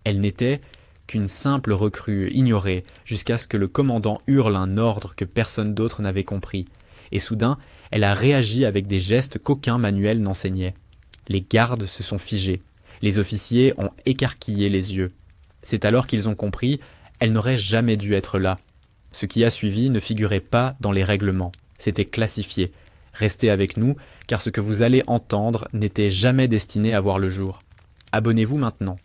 Elle n'était qu'une simple recrue ignorée jusqu'à ce que le commandant hurle un ordre que personne d'autre n'avait compris. Et soudain, elle a réagi avec des gestes qu'aucun manuel n'enseignait. Les gardes se sont figés. Les officiers ont écarquillé les yeux. C'est alors qu'ils ont compris, elle n'aurait jamais dû être là. Ce qui a suivi ne figurait pas dans les règlements. C'était classifié. Restez avec nous, car ce que vous allez entendre n'était jamais destiné à voir le jour. Abonnez-vous maintenant.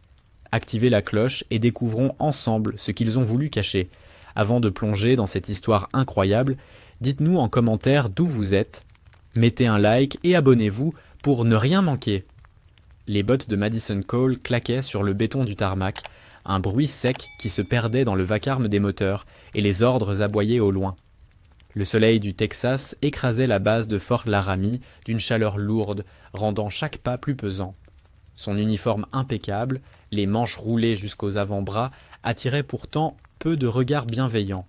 Activez la cloche et découvrons ensemble ce qu'ils ont voulu cacher. Avant de plonger dans cette histoire incroyable, dites-nous en commentaire d'où vous êtes. Mettez un like et abonnez-vous pour ne rien manquer. Les bottes de Madison Cole claquaient sur le béton du tarmac, un bruit sec qui se perdait dans le vacarme des moteurs et les ordres aboyaient au loin. Le soleil du Texas écrasait la base de Fort Laramie d'une chaleur lourde, rendant chaque pas plus pesant. Son uniforme impeccable, les manches roulées jusqu'aux avant-bras, attiraient pourtant peu de regards bienveillants.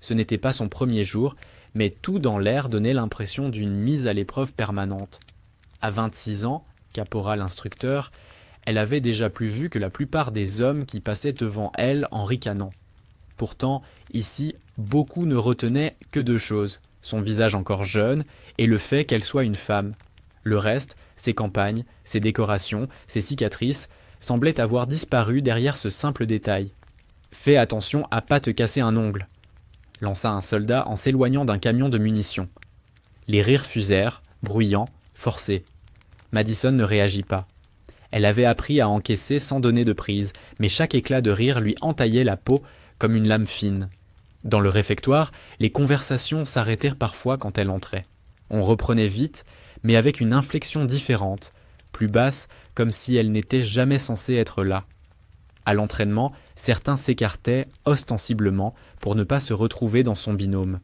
Ce n'était pas son premier jour, mais tout dans l'air donnait l'impression d'une mise à l'épreuve permanente. À 26 ans, caporal instructeur, elle avait déjà plus vu que la plupart des hommes qui passaient devant elle en ricanant. Pourtant, ici, beaucoup ne retenaient que deux choses, son visage encore jeune et le fait qu'elle soit une femme. Le reste, ses campagnes, ses décorations, ses cicatrices, semblaient avoir disparu derrière ce simple détail. « Fais attention à pas te casser un ongle », lança un soldat en s'éloignant d'un camion de munitions. Les rires fusèrent, bruyants, forcés. Madison ne réagit pas. Elle avait appris à encaisser sans donner de prise, mais chaque éclat de rire lui entaillait la peau comme une lame fine. Dans le réfectoire, les conversations s'arrêtèrent parfois quand elle entrait. On reprenait vite, mais avec une inflexion différente, plus basse, comme si elle n'était jamais censée être là. À l'entraînement, certains s'écartaient ostensiblement pour ne pas se retrouver dans son binôme.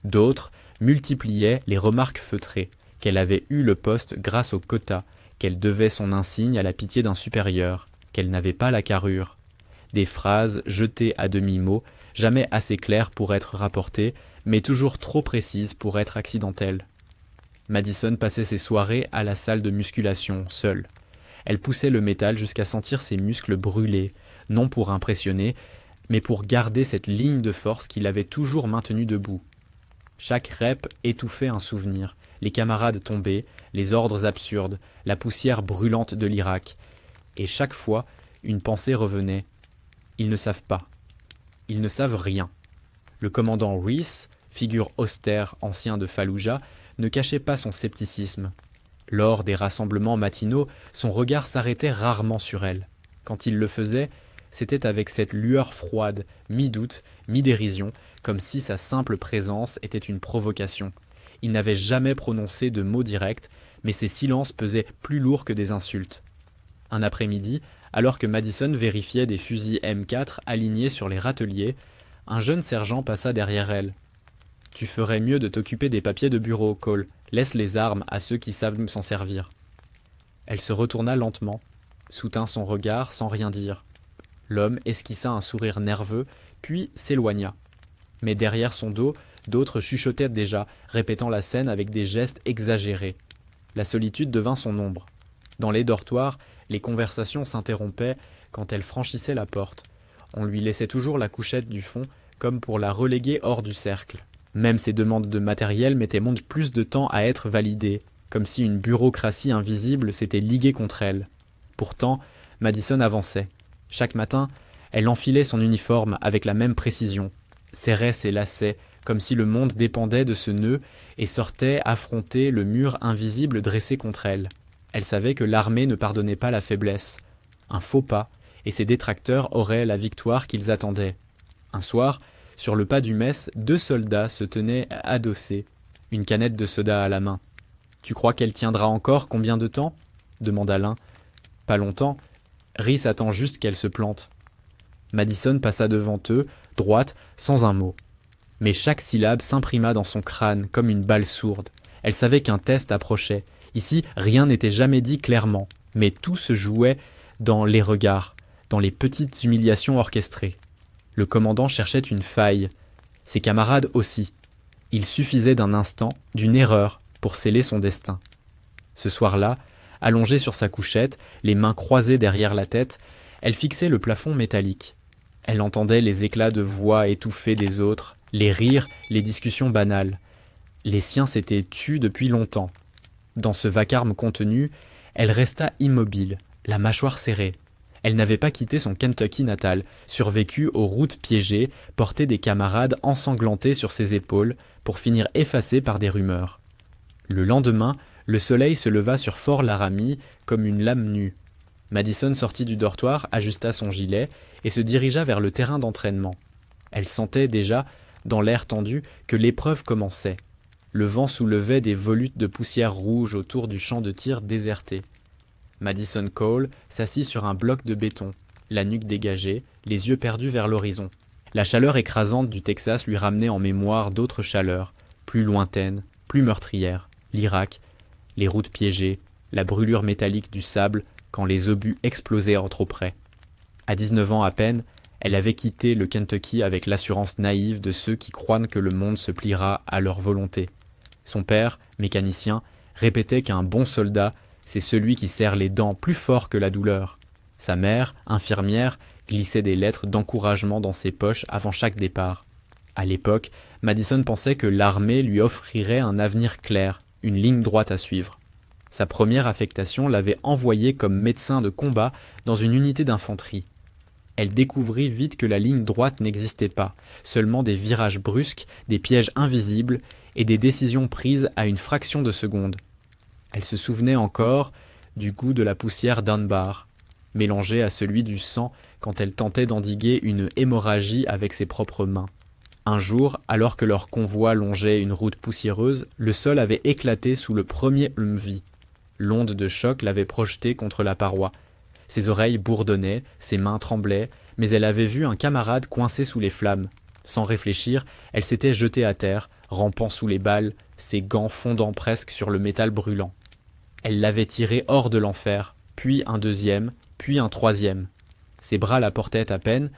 D'autres multipliaient les remarques feutrées, qu'elle avait eu le poste grâce au quota, qu'elle devait son insigne à la pitié d'un supérieur, qu'elle n'avait pas la carrure. Des phrases jetées à demi-mot, jamais assez claires pour être rapportées, mais toujours trop précises pour être accidentelles. Madison passait ses soirées à la salle de musculation, seule. Elle poussait le métal jusqu'à sentir ses muscles brûler, non pour impressionner, mais pour garder cette ligne de force qui l'avait toujours maintenue debout. Chaque rep étouffait un souvenir, les camarades tombés, les ordres absurdes, la poussière brûlante de l'Irak. Et chaque fois, une pensée revenait. Ils ne savent pas. Ils ne savent rien. Le commandant Reese, figure austère ancien de Fallujah, ne cachait pas son scepticisme. Lors des rassemblements matinaux, son regard s'arrêtait rarement sur elle. Quand il le faisait, c'était avec cette lueur froide, mi-doute, mi-dérision, comme si sa simple présence était une provocation. Il n'avait jamais prononcé de mots directs, mais ses silences pesaient plus lourd que des insultes. Un après-midi, alors que Madison vérifiait des fusils M4 alignés sur les râteliers, un jeune sergent passa derrière elle. « Tu ferais mieux de t'occuper des papiers de bureau, Cole. Laisse les armes à ceux qui savent s'en servir. » Elle se retourna lentement, soutint son regard sans rien dire. L'homme esquissa un sourire nerveux, puis s'éloigna. Mais derrière son dos, d'autres chuchotaient déjà, répétant la scène avec des gestes exagérés. La solitude devint son ombre. Dans les dortoirs, les conversations s'interrompaient quand elle franchissait la porte. On lui laissait toujours la couchette du fond, comme pour la reléguer hors du cercle. Même ses demandes de matériel mettaient plus de temps à être validées, comme si une bureaucratie invisible s'était liguée contre elle. Pourtant, Madison avançait. Chaque matin, elle enfilait son uniforme avec la même précision, serrait ses lacets, comme si le monde dépendait de ce nœud, et sortait affronter le mur invisible dressé contre elle. Elle savait que l'armée ne pardonnait pas la faiblesse. Un faux pas, et ses détracteurs auraient la victoire qu'ils attendaient. Un soir, sur le pas du mess, 2 soldats se tenaient adossés, une canette de soda à la main. « Tu crois qu'elle tiendra encore combien de temps ?» demanda l'un. « Pas longtemps. Rhys attend juste qu'elle se plante. » Madison passa devant eux, droite, sans un mot. Mais chaque syllabe s'imprima dans son crâne comme une balle sourde. Elle savait qu'un test approchait. Ici, rien n'était jamais dit clairement, mais tout se jouait dans les regards, dans les petites humiliations orchestrées. Le commandant cherchait une faille. Ses camarades aussi. Il suffisait d'un instant, d'une erreur, pour sceller son destin. Ce soir-là, allongée sur sa couchette, les mains croisées derrière la tête, Elle fixait le plafond métallique. Elle entendait les éclats de voix étouffés des autres, les rires, les discussions banales. Les siens s'étaient tus depuis longtemps. Dans ce vacarme contenu, elle resta immobile, la mâchoire serrée. Elle n'avait pas quitté son Kentucky natal, survécu aux routes piégées, porté des camarades ensanglantés sur ses épaules, pour finir effacée par des rumeurs. Le lendemain, le soleil se leva sur Fort Laramie comme une lame nue. Madison sortit du dortoir, ajusta son gilet et se dirigea vers le terrain d'entraînement. Elle sentait déjà, dans l'air tendu, que l'épreuve commençait. Le vent soulevait des volutes de poussière rouge autour du champ de tir déserté. Madison Cole s'assit sur un bloc de béton, la nuque dégagée, les yeux perdus vers l'horizon. La chaleur écrasante du Texas lui ramenait en mémoire d'autres chaleurs, plus lointaines, plus meurtrières. L'Irak, les routes piégées, la brûlure métallique du sable quand les obus explosaient en trop près. À 19 ans à peine, elle avait quitté le Kentucky avec l'assurance naïve de ceux qui croient que le monde se pliera à leur volonté. Son père, mécanicien, répétait qu'un bon soldat, c'est celui qui serre les dents plus fort que la douleur. Sa mère, infirmière, glissait des lettres d'encouragement dans ses poches avant chaque départ. À l'époque, Madison pensait que l'armée lui offrirait un avenir clair, une ligne droite à suivre. Sa première affectation l'avait envoyée comme médecin de combat dans une unité d'infanterie. Elle découvrit vite que la ligne droite n'existait pas, seulement des virages brusques, des pièges invisibles et des décisions prises à une fraction de seconde. Elle se souvenait encore du goût de la poussière Dunbar, mélangé à celui du sang quand elle tentait d'endiguer une hémorragie avec ses propres mains. Un jour, alors que leur convoi longeait une route poussiéreuse, le sol avait éclaté sous le premier Humvee. L'onde de choc l'avait projeté contre la paroi. Ses oreilles bourdonnaient, ses mains tremblaient, mais elle avait vu un camarade coincé sous les flammes. Sans réfléchir, elle s'était jetée à terre, rampant sous les balles, ses gants fondant presque sur le métal brûlant. Elle l'avait tiré hors de l'enfer, puis un deuxième, puis un troisième. Ses bras la portaient à peine,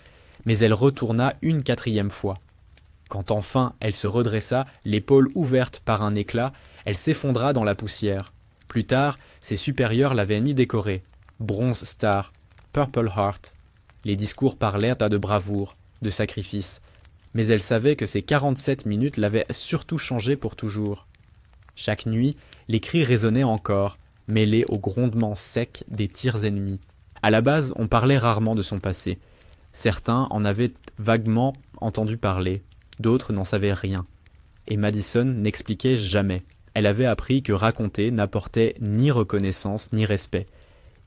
mais elle retourna une quatrième fois. Quand enfin elle se redressa, l'épaule ouverte par un éclat, elle s'effondra dans la poussière. Plus tard, ses supérieurs l'avaient ni décorée. Bronze Star, Purple Heart. Les discours parlaient de bravoure, de sacrifice. Mais elle savait que ces 47 minutes l'avaient surtout changée pour toujours. Chaque nuit, les cris résonnaient encore, mêlés au grondement sec des tirs ennemis. À la base, on parlait rarement de son passé. Certains en avaient vaguement entendu parler, d'autres n'en savaient rien. Et Madison n'expliquait jamais. Elle avait appris que raconter n'apportait ni reconnaissance ni respect.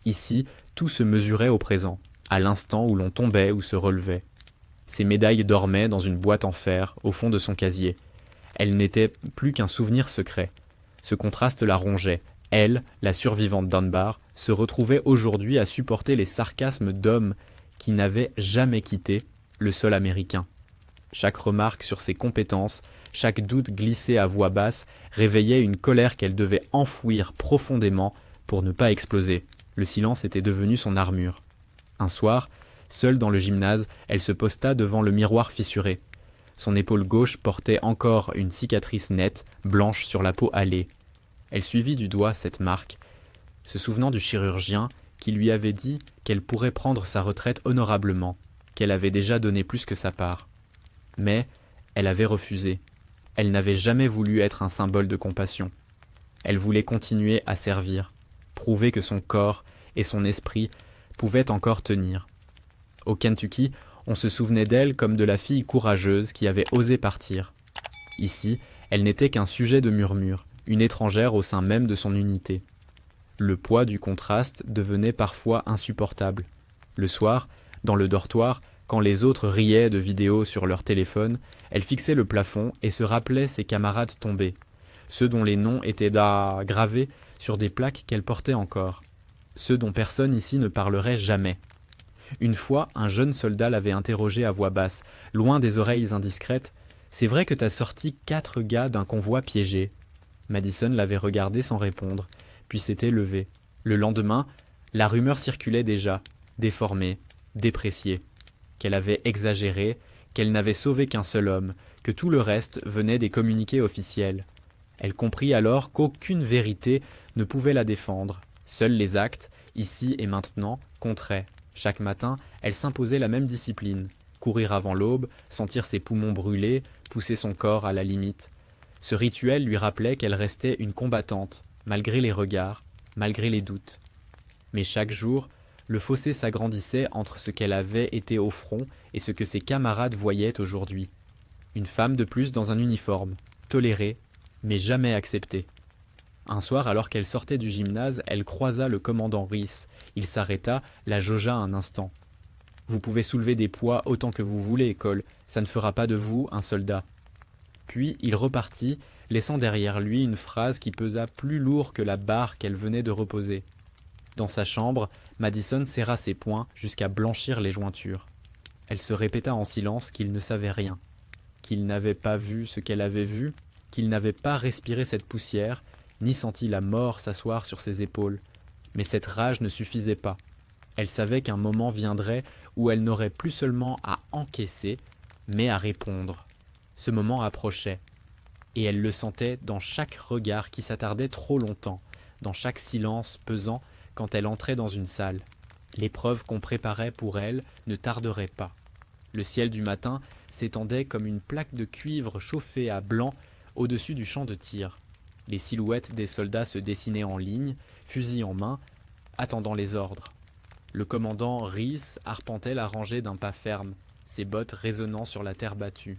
Ici, tout se mesurait au présent, à l'instant où l'on tombait ou se relevait. Ses médailles dormaient dans une boîte en fer, au fond de son casier. Elle n'était plus qu'un souvenir secret. Ce contraste la rongeait. Elle, la survivante Dunbar, se retrouvait aujourd'hui à supporter les sarcasmes d'hommes qui n'avaient jamais quitté le sol américain. Chaque remarque sur ses compétences, chaque doute glissé à voix basse réveillait une colère qu'elle devait enfouir profondément pour ne pas exploser. Le silence était devenu son armure. Un soir, seule dans le gymnase, elle se posta devant le miroir fissuré. Son épaule gauche portait encore une cicatrice nette, blanche sur la peau hâlée. Elle suivit du doigt cette marque, se souvenant du chirurgien qui lui avait dit qu'elle pourrait prendre sa retraite honorablement, qu'elle avait déjà donné plus que sa part. Mais elle avait refusé. Elle n'avait jamais voulu être un symbole de compassion. Elle voulait continuer à servir, prouver que son corps et son esprit pouvaient encore tenir. Au Kentucky, on se souvenait d'elle comme de la fille courageuse qui avait osé partir. Ici, elle n'était qu'un sujet de murmure, une étrangère au sein même de son unité. Le poids du contraste devenait parfois insupportable. Le soir, dans le dortoir, quand les autres riaient de vidéos sur leur téléphone, elle fixait le plafond et se rappelait ses camarades tombés, ceux dont les noms étaient là gravés sur des plaques qu'elle portait encore, ceux dont personne ici ne parlerait jamais. Une fois, un jeune soldat l'avait interrogé à voix basse, loin des oreilles indiscrètes. « C'est vrai que t'as sorti 4 gars d'un convoi piégé ?» Madison l'avait regardé sans répondre, puis s'était levé. Le lendemain, la rumeur circulait déjà, déformée, dépréciée, qu'elle avait exagéré, qu'elle n'avait sauvé qu'un seul homme, que tout le reste venait des communiqués officiels. Elle comprit alors qu'aucune vérité ne pouvait la défendre. Seuls les actes, ici et maintenant, compteraient. Chaque matin, elle s'imposait la même discipline. Courir avant l'aube, sentir ses poumons brûler, pousser son corps à la limite. Ce rituel lui rappelait qu'elle restait une combattante, malgré les regards, malgré les doutes. Mais chaque jour, le fossé s'agrandissait entre ce qu'elle avait été au front et ce que ses camarades voyaient aujourd'hui. Une femme de plus dans un uniforme, tolérée, mais jamais acceptée. Un soir, alors qu'elle sortait du gymnase, elle croisa le commandant Rhys. Il s'arrêta, la jaugea un instant. « Vous pouvez soulever des poids autant que vous voulez, Cole, ça ne fera pas de vous un soldat. » Puis il repartit, laissant derrière lui une phrase qui pesa plus lourd que la barre qu'elle venait de reposer. Dans sa chambre, Madison serra ses poings jusqu'à blanchir les jointures. Elle se répéta en silence qu'il ne savait rien, qu'il n'avait pas vu ce qu'elle avait vu, qu'il n'avait pas respiré cette poussière, ni senti la mort s'asseoir sur ses épaules. Mais cette rage ne suffisait pas. Elle savait qu'un moment viendrait où elle n'aurait plus seulement à encaisser, mais à répondre. Ce moment approchait, et elle le sentait dans chaque regard qui s'attardait trop longtemps, dans chaque silence pesant quand elle entrait dans une salle. L'épreuve qu'on préparait pour elle ne tarderait pas. Le ciel du matin s'étendait comme une plaque de cuivre chauffée à blanc au-dessus du champ de tir. Les silhouettes des soldats se dessinaient en ligne, fusil en main, attendant les ordres. Le commandant Rhys arpentait la rangée d'un pas ferme, ses bottes résonnant sur la terre battue.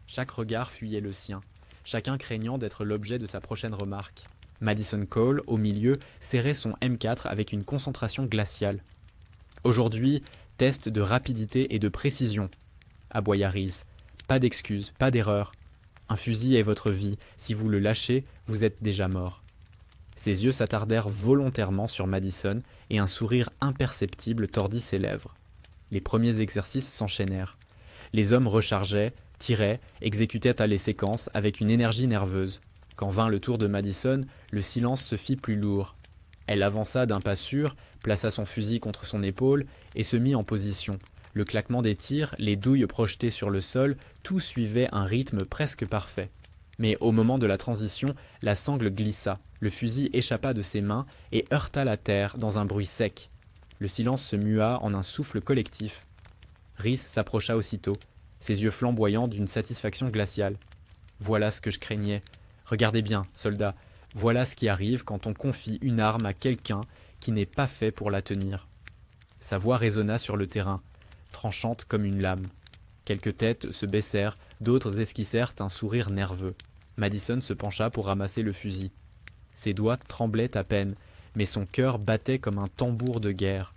Chaque regard fuyait le sien, chacun craignant d'être l'objet de sa prochaine remarque. Madison Cole, au milieu, serrait son M4 avec une concentration glaciale. « Aujourd'hui, test de rapidité et de précision, » aboya Rhys. « Pas d'excuses, pas d'erreur. Un fusil est votre vie, si vous le lâchez, vous êtes déjà mort. » Ses yeux s'attardèrent volontairement sur Madison et un sourire imperceptible tordit ses lèvres. Les premiers exercices s'enchaînèrent. Les hommes rechargeaient, tiraient, exécutaient à les séquences avec une énergie nerveuse. Quand vint le tour de Madison, le silence se fit plus lourd. Elle avança d'un pas sûr, plaça son fusil contre son épaule et se mit en position. Le claquement des tirs, les douilles projetées sur le sol, tout suivait un rythme presque parfait. Mais au moment de la transition, la sangle glissa, le fusil échappa de ses mains et heurta la terre dans un bruit sec. Le silence se mua en un souffle collectif. Rhys s'approcha aussitôt, ses yeux flamboyants d'une satisfaction glaciale. « Voilà ce que je craignais. Regardez bien, soldats, voilà ce qui arrive quand on confie une arme à quelqu'un qui n'est pas fait pour la tenir. » Sa voix résonna sur le terrain, tranchante comme une lame. Quelques têtes se baissèrent, d'autres esquissèrent un sourire nerveux. Madison se pencha pour ramasser le fusil. Ses doigts tremblaient à peine, mais son cœur battait comme un tambour de guerre.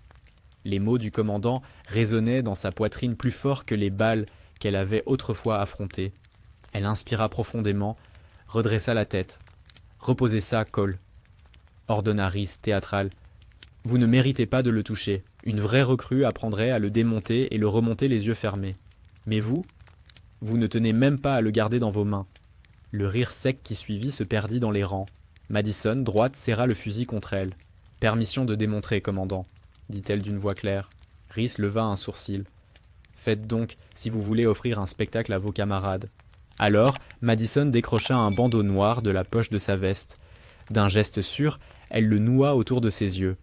Les mots du commandant résonnaient dans sa poitrine plus fort que les balles qu'elle avait autrefois affrontées. Elle inspira profondément, redressa la tête. « Reposez ça, Cole !» ordonna Rhys, théâtral. « Vous ne méritez pas de le toucher. Une vraie recrue apprendrait à le démonter et le remonter les yeux fermés. Mais vous ne tenez même pas à le garder dans vos mains. » Le rire sec qui suivit se perdit dans les rangs. Madison, droite, serra le fusil contre elle. « Permission de démontrer, commandant, » dit-elle d'une voix claire. Rhys leva un sourcil. « Faites donc, si vous voulez offrir un spectacle à vos camarades. » Alors, Madison décrocha un bandeau noir de la poche de sa veste. D'un geste sûr, elle le noua autour de ses yeux.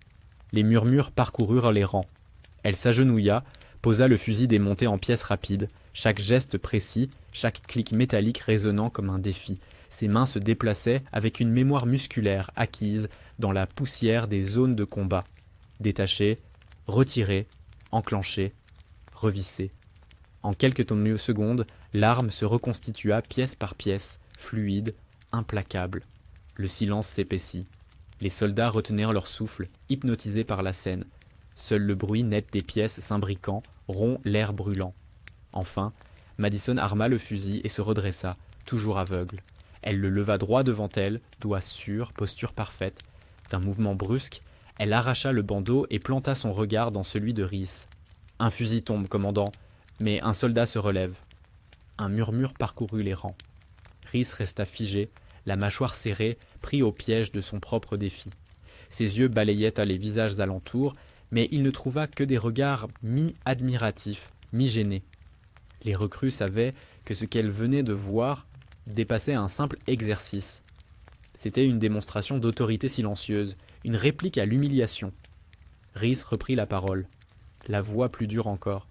Les murmures parcoururent les rangs. Elle s'agenouilla, posa le fusil démonté en pièces rapides, chaque geste précis, chaque clic métallique résonnant comme un défi. Ses mains se déplaçaient avec une mémoire musculaire acquise dans la poussière des zones de combat. Détacher, retirer, enclencher, revisser. En quelques secondes, l'arme se reconstitua pièce par pièce, fluide, implacable. Le silence s'épaissit. Les soldats retenirent leur souffle, hypnotisés par la scène. Seul le bruit net des pièces s'imbriquant rompt l'air brûlant. Enfin, Madison arma le fusil et se redressa, toujours aveugle. Elle le leva droit devant elle, doigts sûrs, posture parfaite. D'un mouvement brusque, elle arracha le bandeau et planta son regard dans celui de Rhys. « Un fusil tombe, commandant, mais un soldat se relève. » Un murmure parcourut les rangs. Rhys resta figé, la mâchoire serrée, pris au piège de son propre défi. Ses yeux balayaient les visages alentours, mais il ne trouva que des regards mi-admiratifs, mi-gênés. Les recrues savaient que ce qu'elles venaient de voir dépassait un simple exercice. C'était une démonstration d'autorité silencieuse, une réplique à l'humiliation. Rhys reprit la parole. la voix plus dure encore.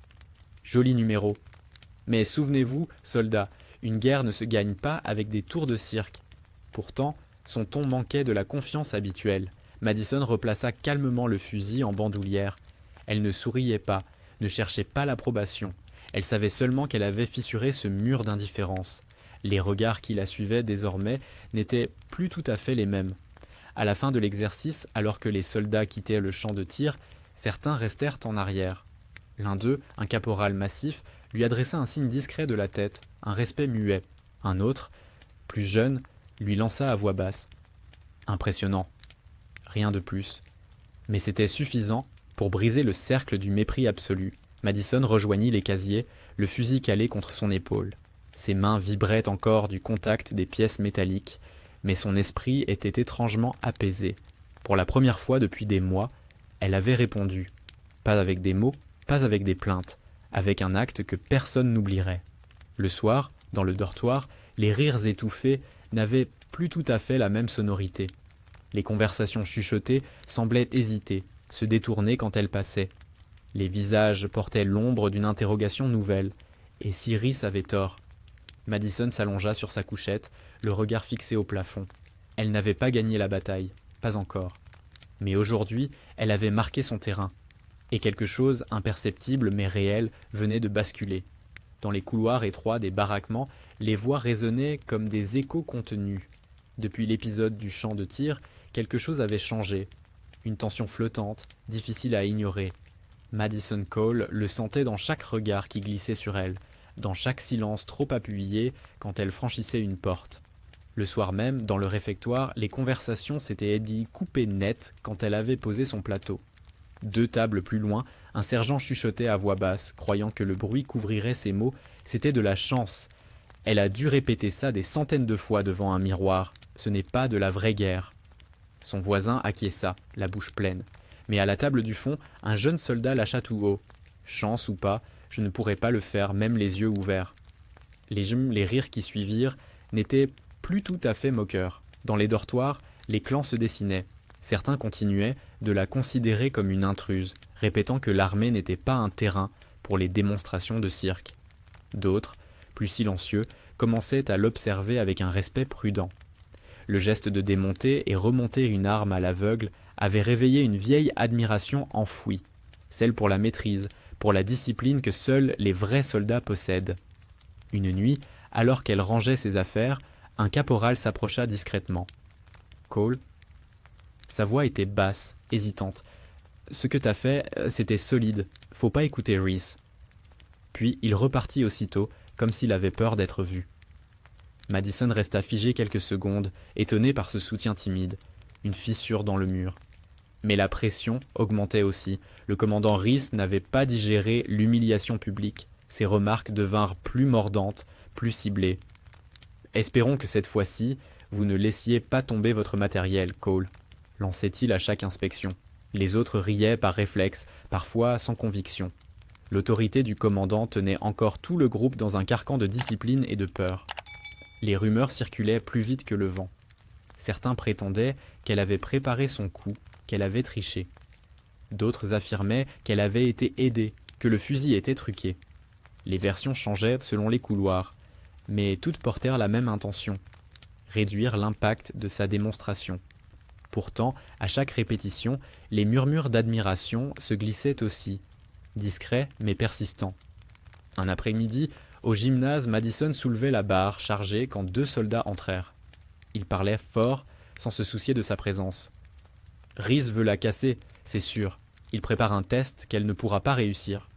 Joli numéro. Mais souvenez-vous, soldats, une guerre ne se gagne pas avec des tours de cirque. Pourtant, son ton manquait de la confiance habituelle. Madison replaça calmement le fusil en bandoulière. Elle ne souriait pas, ne cherchait pas l'approbation. Elle savait seulement qu'elle avait fissuré ce mur d'indifférence. Les regards qui la suivaient désormais n'étaient plus tout à fait les mêmes. À la fin de l'exercice, alors que les soldats quittaient le champ de tir, certains restèrent en arrière. L'un d'eux, un caporal massif, lui adressa un signe discret de la tête, un respect muet. Un autre, plus jeune, lui lança à voix basse. Impressionnant. Rien de plus. Mais c'était suffisant pour briser le cercle du mépris absolu. Madison rejoignit les casiers, le fusil calé contre son épaule. Ses mains vibraient encore du contact des pièces métalliques, mais son esprit était étrangement apaisé. Pour la première fois depuis des mois, elle avait répondu. Pas avec des mots, pas avec des plaintes, avec un acte que personne n'oublierait. Le soir, dans le dortoir, les rires étouffés n'avaient plus tout à fait la même sonorité. Les conversations chuchotées semblaient hésiter, se détourner quand elle passait. Les visages portaient l'ombre d'une interrogation nouvelle. Et Cyrus avait tort. Madison s'allongea sur sa couchette, le regard fixé au plafond. Elle n'avait pas gagné la bataille, pas encore. Mais aujourd'hui, elle avait marqué son terrain. Et quelque chose, imperceptible mais réel, venait de basculer. Dans les couloirs étroits des baraquements, les voix résonnaient comme des échos contenus. Depuis l'épisode du champ de tir, quelque chose avait changé. Une tension flottante, difficile à ignorer. Madison Cole le sentait dans chaque regard qui glissait sur elle, dans chaque silence trop appuyé quand elle franchissait une porte. Le soir même, dans le réfectoire, les conversations s'étaient dit coupées net quand elle avait posé son plateau. 2 tables plus loin, un sergent chuchotait à voix basse, croyant que le bruit couvrirait ses mots. C'était de la chance. Elle a dû répéter ça des centaines de fois devant un miroir. Ce n'est pas de la vraie guerre. Son voisin acquiesça, la bouche pleine. Mais à la table du fond, un jeune soldat lâcha tout haut. Chance ou pas, je ne pourrais pas le faire, même les yeux ouverts. Les rires qui suivirent n'étaient plus tout à fait moqueurs. Dans les dortoirs, les clans se dessinaient. Certains continuaient de la considérer comme une intruse, répétant que l'armée n'était pas un terrain pour les démonstrations de cirque. D'autres, plus silencieux, commençaient à l'observer avec un respect prudent. Le geste de démonter et remonter une arme à l'aveugle avait réveillé une vieille admiration enfouie, celle pour la maîtrise, pour la discipline que seuls les vrais soldats possèdent. Une nuit, alors qu'elle rangeait ses affaires, un caporal s'approcha discrètement. « Cole ?» Sa voix était basse, hésitante. « Ce que t'as fait, c'était solide. Faut pas écouter Reese. » Puis il repartit aussitôt, comme s'il avait peur d'être vu. Madison resta figée quelques secondes, étonnée par ce soutien timide, une fissure dans le mur. Mais la pression augmentait aussi. Le commandant Reese n'avait pas digéré l'humiliation publique. Ses remarques devinrent plus mordantes, plus ciblées. « Espérons que cette fois-ci, vous ne laissiez pas tomber votre matériel, Cole, » lançait-il à chaque inspection. Les autres riaient par réflexe, parfois sans conviction. L'autorité du commandant tenait encore tout le groupe dans un carcan de discipline et de peur. Les rumeurs circulaient plus vite que le vent. Certains prétendaient qu'elle avait préparé son coup, qu'elle avait triché. D'autres affirmaient qu'elle avait été aidée, que le fusil était truqué. Les versions changeaient selon les couloirs, mais toutes portèrent la même intention, réduire l'impact de sa démonstration. Pourtant, à chaque répétition, les murmures d'admiration se glissaient aussi, discrets mais persistants. Un après-midi, au gymnase, Madison soulevait la barre chargée quand 2 soldats entrèrent. Ils parlaient fort, sans se soucier de sa présence. « Reese veut la casser, c'est sûr. Il prépare un test qu'elle ne pourra pas réussir. »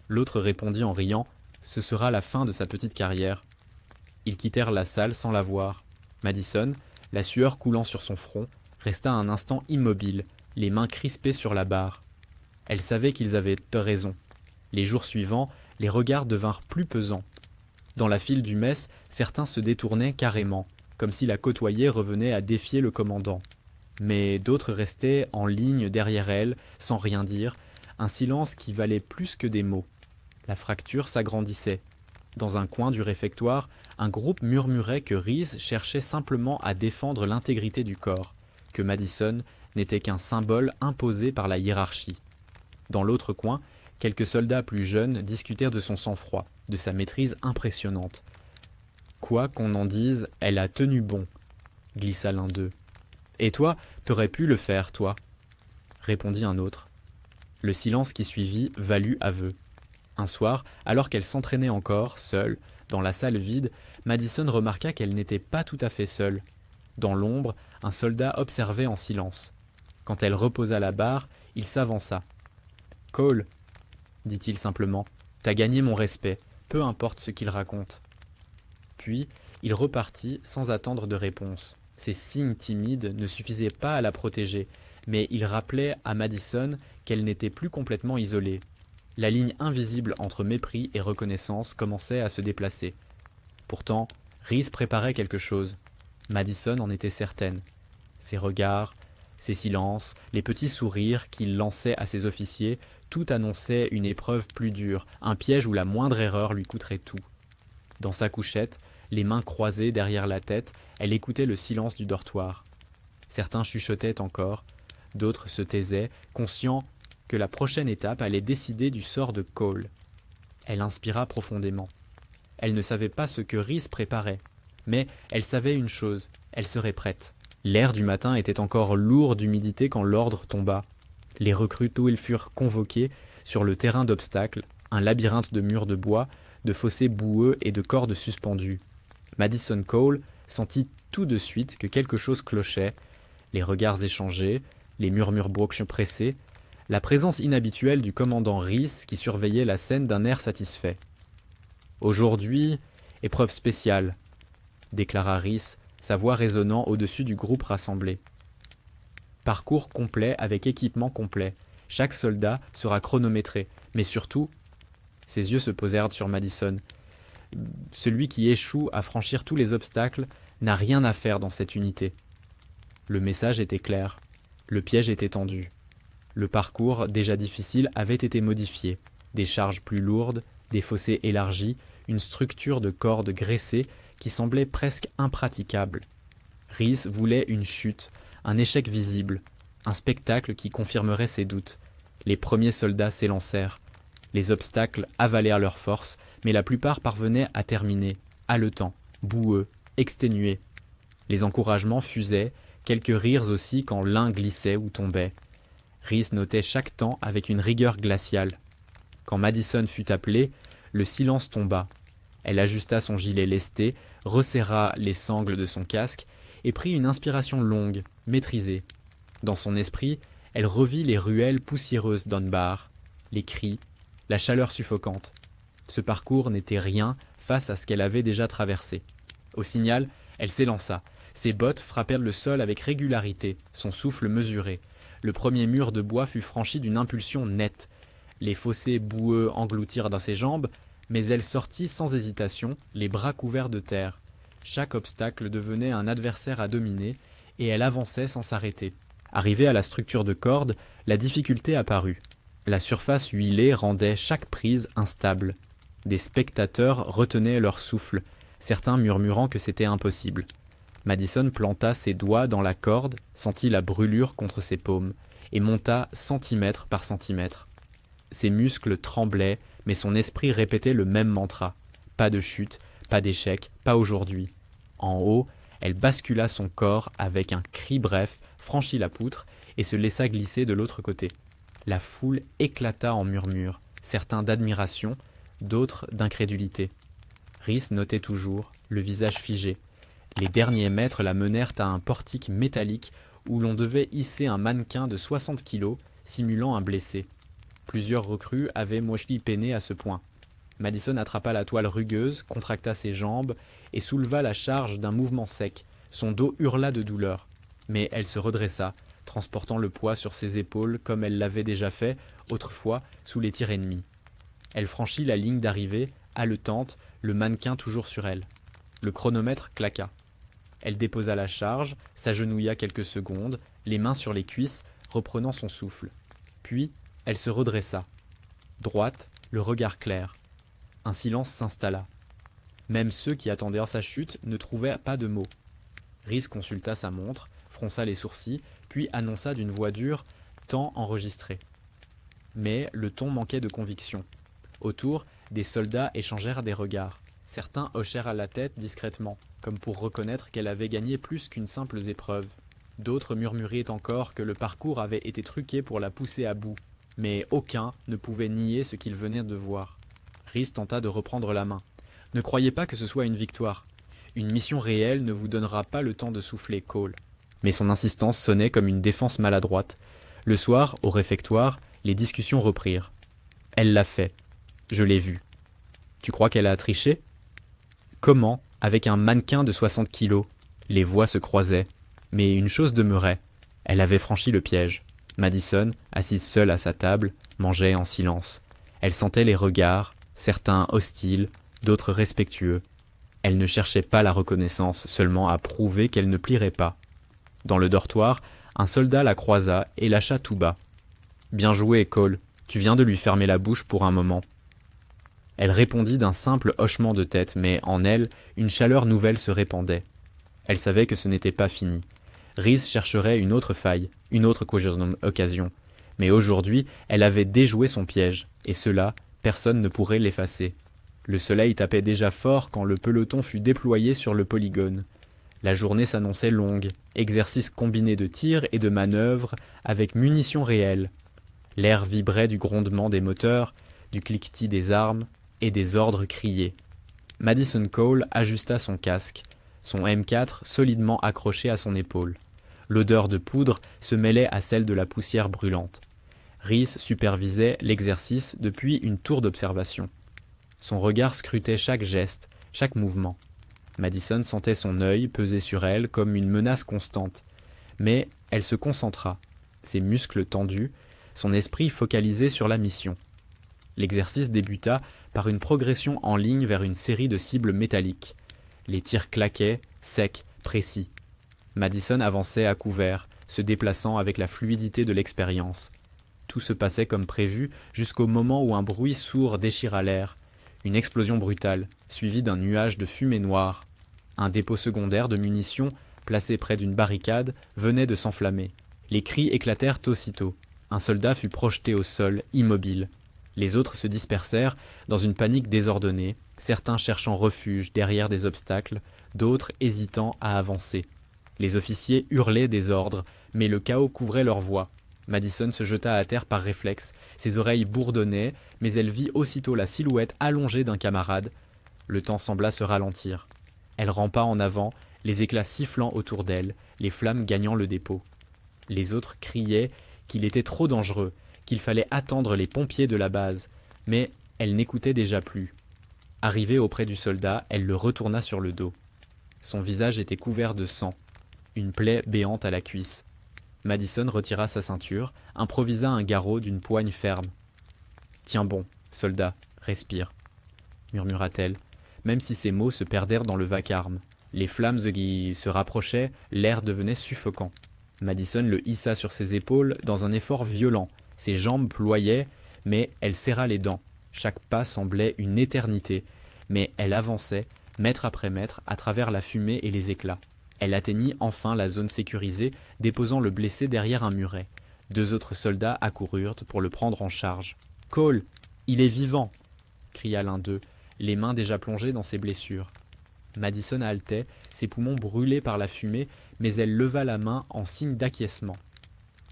L'autre répondit en riant « Ce sera la fin de sa petite carrière. » Ils quittèrent la salle sans la voir. Madison, la sueur coulant sur son front, resta un instant immobile, les mains crispées sur la barre. Elle savait qu'ils avaient raison. Les jours suivants, les regards devinrent plus pesants. Dans la file du mess, certains se détournaient carrément, comme si la côtoyer revenait à défier le commandant. Mais d'autres restaient en ligne derrière elle, sans rien dire, un silence qui valait plus que des mots. La fracture s'agrandissait. Dans un coin du réfectoire, un groupe murmurait que Reese cherchait simplement à défendre l'intégrité du corps, que Madison n'était qu'un symbole imposé par la hiérarchie. Dans l'autre coin, Quelques soldats plus jeunes discutèrent de son sang-froid, de sa maîtrise impressionnante. Quoi qu'on en dise, elle a tenu bon, glissa l'un d'eux. Et toi, t'aurais pu le faire, toi, répondit un autre. Le silence qui suivit valut aveu. Un soir, alors qu'elle s'entraînait encore, seule, dans la salle vide, Madison remarqua qu'elle n'était pas tout à fait seule. Dans l'ombre, un soldat observait en silence. Quand elle reposa la barre, il s'avança. « Cole, dit-il simplement, t'as gagné mon respect, peu importe ce qu'il raconte. » Puis, il repartit sans attendre de réponse. Ces signes timides ne suffisaient pas à la protéger, mais ils rappelaient à Madison qu'elle n'était plus complètement isolée. La ligne invisible entre mépris et reconnaissance commençait à se déplacer. Pourtant, Rhys préparait quelque chose. Madison en était certaine. Ses regards, ses silences, les petits sourires qu'il lançait à ses officiers, tout annonçait une épreuve plus dure, un piège où la moindre erreur lui coûterait tout. Dans sa couchette, les mains croisées derrière la tête, elle écoutait le silence du dortoir. Certains chuchotaient encore, d'autres se taisaient, conscients que la prochaine étape allait décider du sort de Cole. Elle inspira profondément. Elle ne savait pas ce que Rhys préparait, mais elle savait une chose, elle serait prête. L'air du matin était encore lourd d'humidité quand l'ordre tomba. Les recrues ils furent convoqués sur le terrain d'obstacles, un labyrinthe de murs de bois, de fossés boueux et de cordes suspendues. Madison Cole sentit tout de suite que quelque chose clochait, les regards échangés, les murmures bruyants pressés, la présence inhabituelle du commandant Rhys qui surveillait la scène d'un air satisfait. « Aujourd'hui, épreuve spéciale », déclara Rhys, sa voix résonnant au-dessus du groupe rassemblé. « Parcours complet avec équipement complet. Chaque soldat sera chronométré, mais surtout… » Ses yeux se posèrent sur Madison. « Celui qui échoue à franchir tous les obstacles n'a rien à faire dans cette unité. » Le message était clair. Le piège était tendu. Le parcours, déjà difficile, avait été modifié. Des charges plus lourdes, des fossés élargis, une structure de cordes graissées qui semblait presque impraticable. Rhys voulait une chute, un échec visible, un spectacle qui confirmerait ses doutes. Les premiers soldats s'élancèrent. Les obstacles avalèrent leur force, mais la plupart parvenaient à terminer, haletants, boueux, exténués. Les encouragements fusaient, quelques rires aussi quand l'un glissait ou tombait. Rhys notait chaque temps avec une rigueur glaciale. Quand Madison fut appelée, le silence tomba. Elle ajusta son gilet lesté, resserra les sangles de son casque et prit une inspiration longue, maîtrisée. Dans son esprit, elle revit les ruelles poussiéreuses d'Unbar, les cris, la chaleur suffocante. Ce parcours n'était rien face à ce qu'elle avait déjà traversé. Au signal, elle s'élança. Ses bottes frappèrent le sol avec régularité, son souffle mesuré. Le premier mur de bois fut franchi d'une impulsion nette. Les fossés boueux engloutirent dans ses jambes, mais elle sortit sans hésitation, les bras couverts de terre. Chaque obstacle devenait un adversaire à dominer, et elle avançait sans s'arrêter. Arrivée à la structure de corde, la difficulté apparut. La surface huilée rendait chaque prise instable. Des spectateurs retenaient leur souffle, certains murmurant que c'était impossible. Madison planta ses doigts dans la corde, sentit la brûlure contre ses paumes, et monta centimètre par centimètre. Ses muscles tremblaient, mais son esprit répétait le même mantra. Pas de chute, pas d'échec, pas aujourd'hui. En haut, elle bascula son corps avec un cri bref, franchit la poutre et se laissa glisser de l'autre côté. La foule éclata en murmures, certains d'admiration, d'autres d'incrédulité. Rhys notait toujours, le visage figé. Les derniers mètres la menèrent à un portique métallique où l'on devait hisser un mannequin de 60 kilos, simulant un blessé. Plusieurs recrues avaient mochi peiné à ce point. Madison attrapa la toile rugueuse, contracta ses jambes et souleva la charge d'un mouvement sec. Son dos hurla de douleur. Mais elle se redressa, transportant le poids sur ses épaules comme elle l'avait déjà fait, autrefois, sous les tirs ennemis. Elle franchit la ligne d'arrivée, haletante, le mannequin toujours sur elle. Le chronomètre claqua. Elle déposa la charge, s'agenouilla quelques secondes, les mains sur les cuisses, reprenant son souffle. Puis, elle se redressa. Droite, le regard clair. Un silence s'installa. Même ceux qui attendaient sa chute ne trouvaient pas de mots. Rhys consulta sa montre, fronça les sourcils, puis annonça d'une voix dure, temps enregistré. Mais le ton manquait de conviction. Autour, des soldats échangèrent des regards. Certains hochèrent à la tête discrètement, comme pour reconnaître qu'elle avait gagné plus qu'une simple épreuve. D'autres murmuraient encore que le parcours avait été truqué pour la pousser à bout, mais aucun ne pouvait nier ce qu'ils venaient de voir. Rhys tenta de reprendre la main. Ne croyez pas que ce soit une victoire. Une mission réelle ne vous donnera pas le temps de souffler, Cole. Mais son insistance sonnait comme une défense maladroite. Le soir, au réfectoire, les discussions reprirent. Elle l'a fait. Je l'ai vue. Tu crois qu'elle a triché ? Comment, avec un mannequin de 60 kilos ? Les voix se croisaient. Mais une chose demeurait. Elle avait franchi le piège. Madison, assise seule à sa table, mangeait en silence. Elle sentait les regards, certains hostiles, d'autres respectueux. Elle ne cherchait pas la reconnaissance, seulement à prouver qu'elle ne plierait pas. Dans le dortoir, un soldat la croisa et lâcha tout bas. « Bien joué, Cole, tu viens de lui fermer la bouche pour un moment. » Elle répondit d'un simple hochement de tête, mais en elle, une chaleur nouvelle se répandait. Elle savait que ce n'était pas fini. Rhys chercherait une autre faille, une autre occasion. Mais aujourd'hui, elle avait déjoué son piège, et cela, personne ne pourrait l'effacer. Le soleil tapait déjà fort quand le peloton fut déployé sur le polygone. La journée s'annonçait longue, exercice combiné de tirs et de manœuvres avec munitions réelles. L'air vibrait du grondement des moteurs, du cliquetis des armes et des ordres criés. Madison Cole ajusta son casque, son M4 solidement accroché à son épaule. L'odeur de poudre se mêlait à celle de la poussière brûlante. Rhys supervisait l'exercice depuis une tour d'observation. Son regard scrutait chaque geste, chaque mouvement. Madison sentait son œil peser sur elle comme une menace constante. Mais elle se concentra, ses muscles tendus, son esprit focalisé sur la mission. L'exercice débuta par une progression en ligne vers une série de cibles métalliques. Les tirs claquaient, secs, précis. Madison avançait à couvert, se déplaçant avec la fluidité de l'expérience. Tout se passait comme prévu jusqu'au moment où un bruit sourd déchira l'air. Une explosion brutale, suivie d'un nuage de fumée noire. Un dépôt secondaire de munitions, placé près d'une barricade, venait de s'enflammer. Les cris éclatèrent aussitôt. Un soldat fut projeté au sol, immobile. Les autres se dispersèrent dans une panique désordonnée, certains cherchant refuge derrière des obstacles, d'autres hésitant à avancer. Les officiers hurlaient des ordres, mais le chaos couvrait leurs voix. Madison se jeta à terre par réflexe, ses oreilles bourdonnaient, mais elle vit aussitôt la silhouette allongée d'un camarade. Le temps sembla se ralentir. Elle rampa en avant, les éclats sifflant autour d'elle, les flammes gagnant le dépôt. Les autres criaient qu'il était trop dangereux, qu'il fallait attendre les pompiers de la base, mais elle n'écoutait déjà plus. Arrivée auprès du soldat, elle le retourna sur le dos. Son visage était couvert de sang, une plaie béante à la cuisse. Madison retira sa ceinture, improvisa un garrot d'une poigne ferme. « Tiens bon, soldat, respire », murmura-t-elle, même si ses mots se perdèrent dans le vacarme. Les flammes qui se rapprochaient, l'air devenait suffocant. Madison le hissa sur ses épaules dans un effort violent. Ses jambes ployaient, mais elle serra les dents. Chaque pas semblait une éternité, mais elle avançait, mètre après mètre, à travers la fumée et les éclats. Elle atteignit enfin la zone sécurisée, déposant le blessé derrière un muret. 2 autres soldats accoururent pour le prendre en charge. « Cole, il est vivant !» cria l'un d'eux, les mains déjà plongées dans ses blessures. Madison haletait, ses poumons brûlés par la fumée, mais elle leva la main en signe d'acquiescement.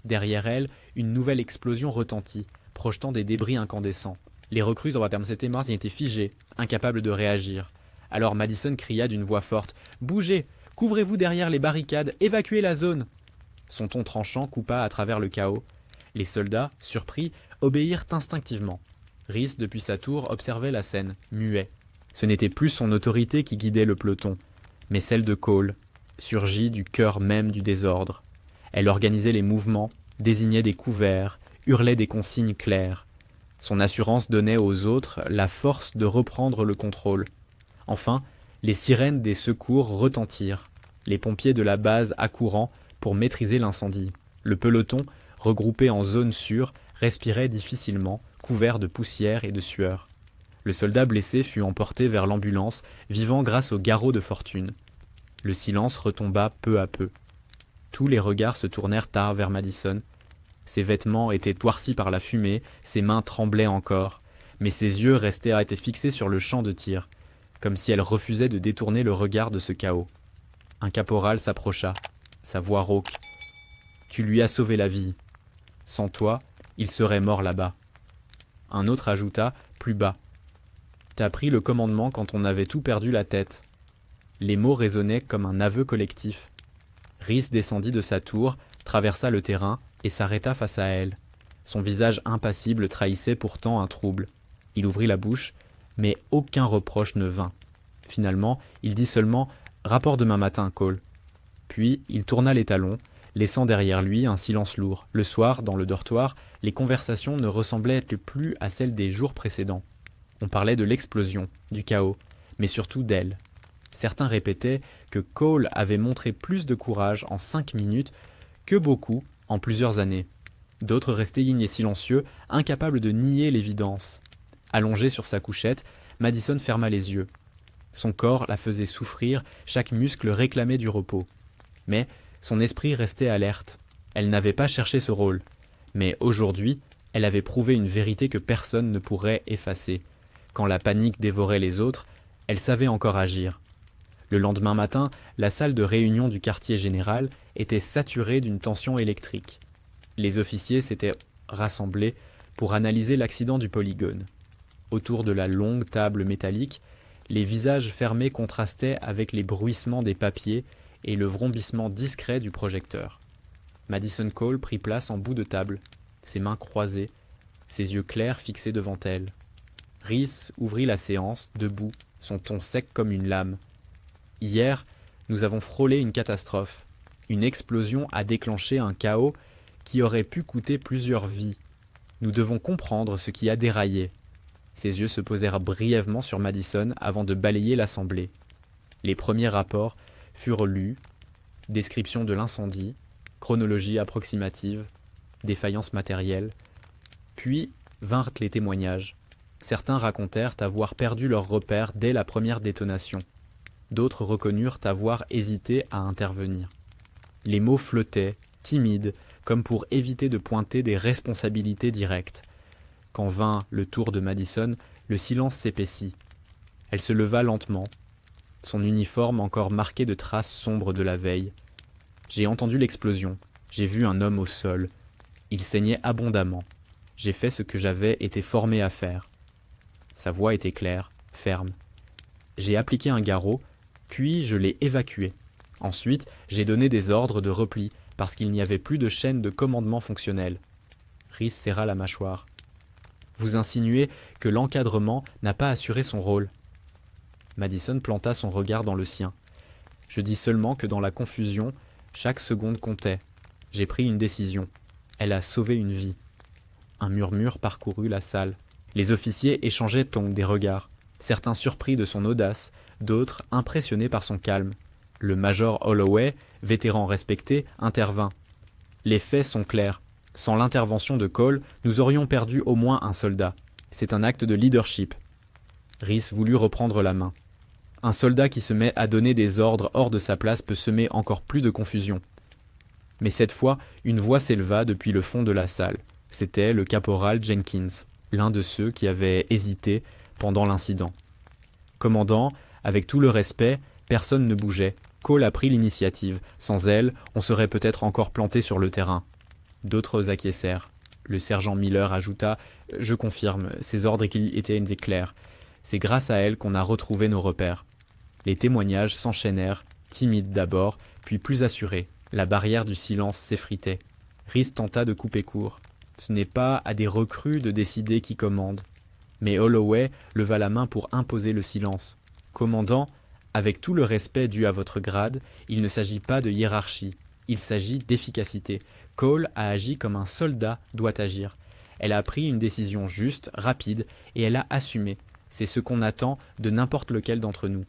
Derrière elle, une nouvelle explosion retentit, projetant des débris incandescents. Les recrues en Watermseté-Mars étaient figées, incapables de réagir. Alors Madison cria d'une voix forte « Bougez ! Couvrez-vous derrière les barricades, évacuez la zone !» Son ton tranchant coupa à travers le chaos. Les soldats, surpris, obéirent instinctivement. Rhys, depuis sa tour, observait la scène, muet. Ce n'était plus son autorité qui guidait le peloton, mais celle de Cole, surgie du cœur même du désordre. Elle organisait les mouvements, désignait des couverts, hurlait des consignes claires. Son assurance donnait aux autres la force de reprendre le contrôle. Enfin, les sirènes des secours retentirent, les pompiers de la base accourant pour maîtriser l'incendie. Le peloton, regroupé en zone sûre, respirait difficilement, couvert de poussière et de sueur. Le soldat blessé fut emporté vers l'ambulance, vivant grâce au garrot de fortune. Le silence retomba peu à peu. Tous les regards se tournèrent tard vers Madison. Ses vêtements étaient noircis par la fumée, ses mains tremblaient encore, mais ses yeux restaient à être fixés sur le champ de tir, comme si elle refusait de détourner le regard de ce chaos. Un caporal s'approcha, sa voix rauque. « Tu lui as sauvé la vie. Sans toi, il serait mort là-bas. » Un autre ajouta, plus bas. « T'as pris le commandement quand on avait tout perdu la tête. » Les mots résonnaient comme un aveu collectif. Rhys descendit de sa tour, traversa le terrain et s'arrêta face à elle. Son visage impassible trahissait pourtant un trouble. Il ouvrit la bouche, mais aucun reproche ne vint. Finalement, il dit seulement « Rapport demain matin, Cole ». Puis il tourna les talons, laissant derrière lui un silence lourd. Le soir, dans le dortoir, les conversations ne ressemblaient plus à celles des jours précédents. On parlait de l'explosion, du chaos, mais surtout d'elle. Certains répétaient que Cole avait montré plus de courage en 5 minutes que beaucoup en plusieurs années. D'autres restaient ignes et silencieux, incapables de nier l'évidence. Allongée sur sa couchette, Madison ferma les yeux. Son corps la faisait souffrir, chaque muscle réclamait du repos. Mais son esprit restait alerte. Elle n'avait pas cherché ce rôle. Mais aujourd'hui, elle avait prouvé une vérité que personne ne pourrait effacer. Quand la panique dévorait les autres, elle savait encore agir. Le lendemain matin, la salle de réunion du quartier général était saturée d'une tension électrique. Les officiers s'étaient rassemblés pour analyser l'accident du polygone. Autour de la longue table métallique, les visages fermés contrastaient avec les bruissements des papiers et le vrombissement discret du projecteur. Madison Cole prit place en bout de table, ses mains croisées, ses yeux clairs fixés devant elle. Rhys ouvrit la séance, debout, son ton sec comme une lame. « Hier, nous avons frôlé une catastrophe. Une explosion a déclenché un chaos qui aurait pu coûter plusieurs vies. Nous devons comprendre ce qui a déraillé. » Ses yeux se posèrent brièvement sur Madison avant de balayer l'assemblée. Les premiers rapports furent lus, description de l'incendie, chronologie approximative, défaillance matérielle. Puis vinrent les témoignages. Certains racontèrent avoir perdu leurs repères dès la première détonation. D'autres reconnurent avoir hésité à intervenir. Les mots flottaient, timides, comme pour éviter de pointer des responsabilités directes. Quand vint le tour de Madison, le silence s'épaissit. Elle se leva lentement, son uniforme encore marqué de traces sombres de la veille. « J'ai entendu l'explosion, j'ai vu un homme au sol. Il saignait abondamment. J'ai fait ce que j'avais été formé à faire. » Sa voix était claire, ferme. « J'ai appliqué un garrot, puis je l'ai évacué. Ensuite, j'ai donné des ordres de repli, parce qu'il n'y avait plus de chaîne de commandement fonctionnelle. » Rhys serra la mâchoire. « Vous insinuez que l'encadrement n'a pas assuré son rôle. » Madison planta son regard dans le sien. « Je dis seulement que dans la confusion, chaque seconde comptait. J'ai pris une décision. Elle a sauvé une vie. » Un murmure parcourut la salle. Les officiers échangeaient donc des regards, certains surpris de son audace, d'autres impressionnés par son calme. Le major Holloway, vétéran respecté, intervint. « Les faits sont clairs. Sans l'intervention de Cole, nous aurions perdu au moins un soldat. C'est un acte de leadership. » Rhys voulut reprendre la main. Un soldat qui se met à donner des ordres hors de sa place peut semer encore plus de confusion. Mais cette fois, une voix s'éleva depuis le fond de la salle. C'était le caporal Jenkins, l'un de ceux qui avaient hésité pendant l'incident. « Commandant, avec tout le respect, personne ne bougeait. Cole a pris l'initiative. Sans elle, on serait peut-être encore planté sur le terrain. » D'autres acquiescèrent. Le sergent Miller ajouta « Je confirme, ses ordres étaient clairs. C'est grâce à elle qu'on a retrouvé nos repères. » Les témoignages s'enchaînèrent, timides d'abord, puis plus assurés. La barrière du silence s'effritait. Rhys tenta de couper court. Ce n'est pas à des recrues de décider qui commande. Mais Holloway leva la main pour imposer le silence. « Commandant, avec tout le respect dû à votre grade, il ne s'agit pas de hiérarchie. Il s'agit d'efficacité. Cole a agi comme un soldat doit agir. Elle a pris une décision juste, rapide, et elle a assumé. C'est ce qu'on attend de n'importe lequel d'entre nous. »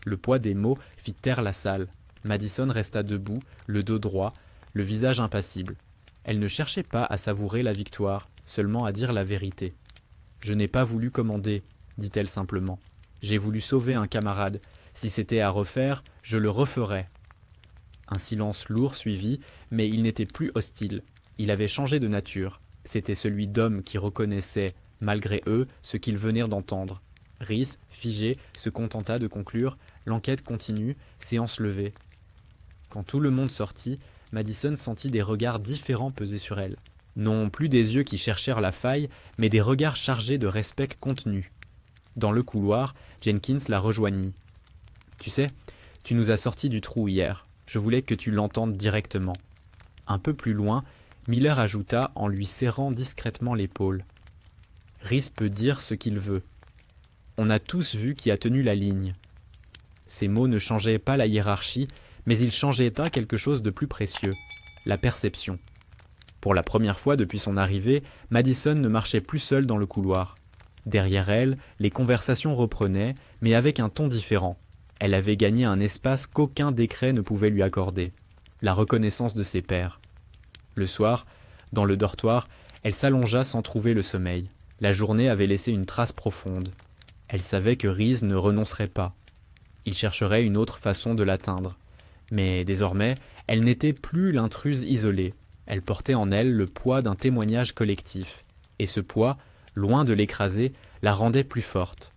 Le poids des mots fit taire la salle. Madison resta debout, le dos droit, le visage impassible. Elle ne cherchait pas à savourer la victoire, seulement à dire la vérité. « Je n'ai pas voulu commander, » dit-elle simplement. « J'ai voulu sauver un camarade. Si c'était à refaire, je le referais. » Un silence lourd suivit, mais il n'était plus hostile. Il avait changé de nature. C'était celui d'homme qui reconnaissait, malgré eux, ce qu'ils venaient d'entendre. Rhys, figé, se contenta de conclure « L'enquête continue, séance levée ». Quand tout le monde sortit, Madison sentit des regards différents peser sur elle. Non plus des yeux qui cherchèrent la faille, mais des regards chargés de respect contenu. Dans le couloir, Jenkins la rejoignit. « Tu sais, tu nous as sortis du trou hier. Je voulais que tu l'entendes directement. » Un peu plus loin, Miller ajouta en lui serrant discrètement l'épaule. « Rhys peut dire ce qu'il veut. On a tous vu qui a tenu la ligne. » Ces mots ne changeaient pas la hiérarchie, mais ils changeaient à quelque chose de plus précieux, la perception. Pour la première fois depuis son arrivée, Madison ne marchait plus seule dans le couloir. Derrière elle, les conversations reprenaient, mais avec un ton différent. Elle avait gagné un espace qu'aucun décret ne pouvait lui accorder, la reconnaissance de ses pairs. Le soir, dans le dortoir, elle s'allongea sans trouver le sommeil. La journée avait laissé une trace profonde. Elle savait que Rhys ne renoncerait pas. Il chercherait une autre façon de l'atteindre. Mais désormais, elle n'était plus l'intruse isolée. Elle portait en elle le poids d'un témoignage collectif. Et ce poids, loin de l'écraser, la rendait plus forte.